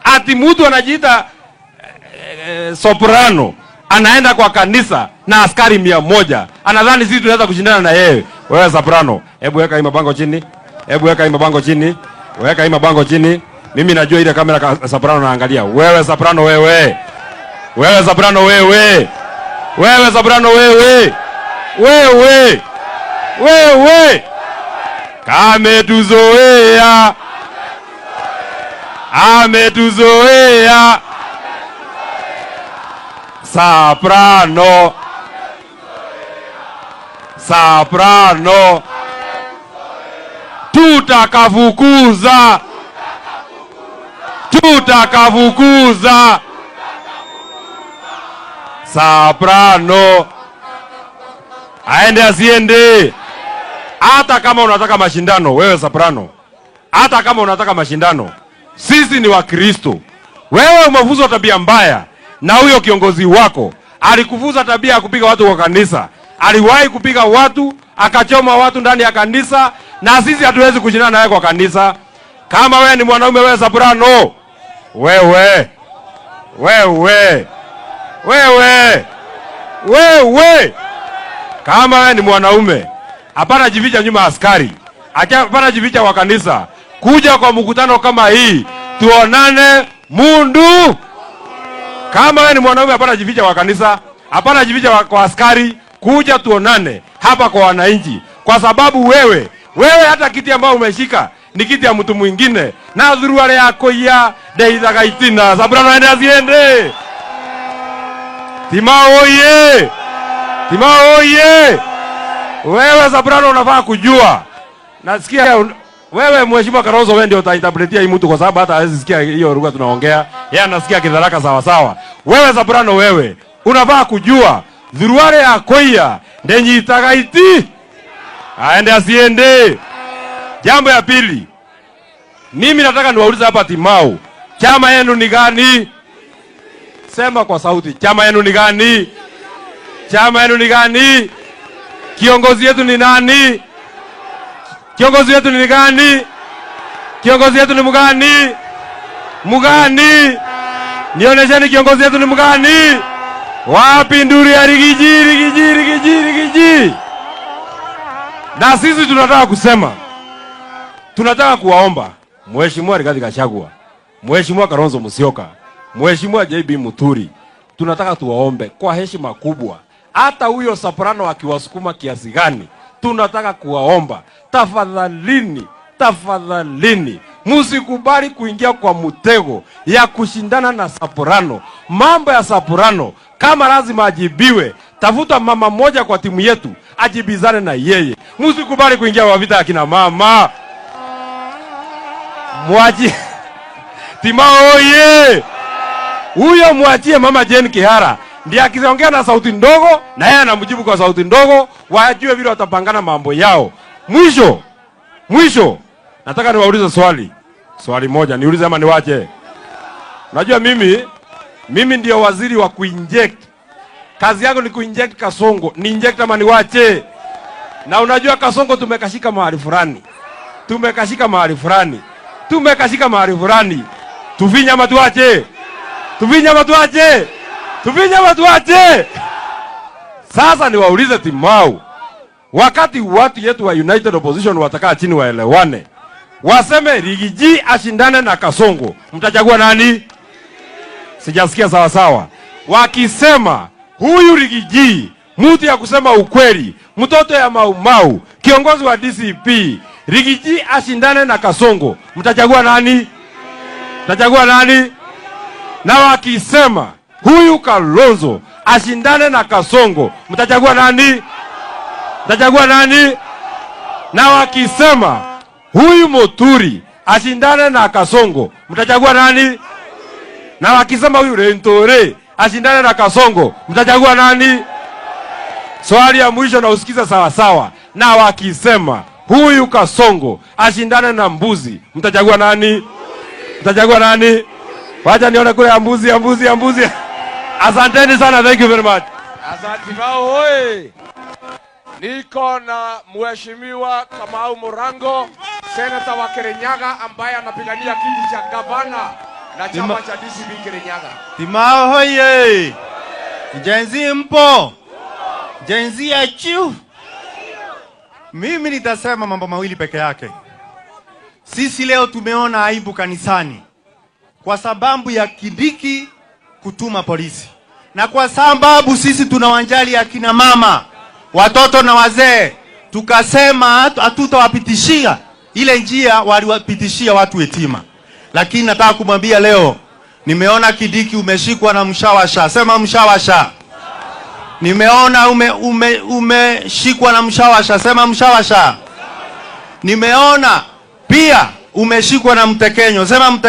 Ati mtu anajiita soprano anaenda kwa kanisa na askari 100 anadhani sisi tunaweza kushindana na yeye. Wewe soprano, hebu weka hii mabango chini. Hebu weka hii mabango chini. Weka hii mabango chini. Mimi najua ile kamera soprano naangalia. Wewe soprano wewe. Wewe soprano wewe. Wewe soprano wewe. Wewe. Wewe. Kametuzoea. Ametuzoea. Soprano. Soprano. Tutakafukuza. Tutakafukuza. Soprano. Aende asiende. Hata kama unataka mashindano wewe soprano. Hata kama unataka mashindano. Sisi ni Wakristo. Wewe umefunzwa tabia mbaya na huyo kiongozi wako alikufunza tabia ya kupiga watu kwa kanisa. Aliwahi kupiga watu, akachoma watu ndani ya kanisa, na sisi hatuwezi kushindana naye kwa kanisa. Kama wewe ni mwanaume wewe soprano. Wewe. Wewe. Wewe. Wewe. Kama wewe ni mwanaume, hapana jificha nyuma askari. Hapana jificha kwa kanisa. Kuja kwa mkutano kama hii, tuonane mundu. Kama wewe ni mwanaume, hapana jificha kwa kanisa, hapana jificha kwa askari. Kuja tuonane hapa kwa wananchi, kwa sababu wewe hata kiti ambao umeshika ni kiti ya mtu mwingine. Na dhuruare yako ya deithaga itina. Soprano aende asiende. Timao oye. Timao oye. Wewe soprano unafaa kujua. Nasikia wewe Mheshimiwa Kalonzo wewe ndio utainterpretia hii mtu, kwa sababu hata hawezi sikia hiyo lugha tunaongea. Yeye anasikia kidharaka sawa sawa. Wewe soprano wewe unafaa kujua dhuruare ya koia ndenyitaga iti. Aende asiende. Jambo ya pili, mimi nataka niwaulize hapa Timau, chama yenu ni gani? Sema kwa sauti, chama yenu ni gani? Chama yenu ni gani? Kiongozi yetu ni nani? Kiongozi wetu ni gani? Kiongozi wetu ni mgani? Mgani? Nionyesheni kiongozi wetu ni mgani? Wapi nduru ya Rigiji, Rigiji, Rigiji, Rigiji? Na sisi tunataka kusema, tunataka kuwaomba Mheshimiwa Rigathi Gachagua, Mheshimiwa Kalonzo Musyoka, Mheshimiwa JB Muturi, tunataka tuwaombe kwa heshima kubwa. Hata huyo soprano akiwasukuma kiasi gani, tunataka kuwaomba, tafadhalini, musikubali kuingia kwa mtego ya kushindana na soprano. Mambo ya soprano kama lazima ajibiwe, tafuta mama moja kwa timu yetu ajibizane na yeye. Musikubali kuingia kwa vita ya kina mama. Mwaji Timao oye. Huyo mwachie mama Jane Kihara, ndiye akiongea na sauti ndogo na yeye anamjibu kwa sauti ndogo, wajue vile watapangana mambo yao. Mwisho nataka niwaulize swali moja, niulize ama niwache? Najua mimi ndio waziri wa kuinject. Kazi yangu ni kuinject Kasongo. Ni inject ama niwache? Na unajua Kasongo tumekashika mahali fulani. Tuvinya ama tuache? Tuvinya ama tuache? Sasa niwaulize Timau, wakati watu yetu wa United Opposition watakaa chini waelewane, waseme Rigiji ashindane na Kasongo, mtachagua nani? Sijasikia sawa sawa. Wakisema huyu Rigiji, mtu ya kusema ukweli, mtoto ya Mau, kiongozi wa DCP, Rigiji ashindane na Kasongo, mtachagua nani? Mtachagua nani? Na wakisema huyu Kalonzo ashindane na Kasongo, mtachagua nani? Mtachagua nani? Na wakisema huyu Muturi ashindane na Kasongo, mtachagua nani? Na wakisema huyu Rentore ashindane na Kasongo, mtachagua nani? Swali ya mwisho na usikiza sawa sawa. Na wakisema huyu Kasongo ashindane na Mbuzi, mtachagua nani? Mtachagua nani? Wacha nione kule Mbuzi. Asanteni sana, thank you very much. Asante Timau hoye. Niko na Mheshimiwa Kamau Murango, senata wa Kirinyaga ambaye anapigania kiti cha gavana na chama cha DCP Kirinyaga. Timao hoye! Jenzi mpo? Jenzi achu? Mimi nitasema mambo mawili peke yake. Sisi leo tumeona aibu kanisani kwa sababu ya Kindiki kutuma polisi, na kwa sababu sisi tunawanjali akina mama, watoto na wazee, tukasema hatutawapitishia ile njia waliwapitishia watu yatima. Lakini nataka kumwambia leo, nimeona Kindiki umeshikwa na mshawasha. Sema mshawasha. Nimeona umeshikwa na mshawasha. Sema mshawasha. Nimeona pia umeshikwa na mtekenyo. Sema mtekenyo.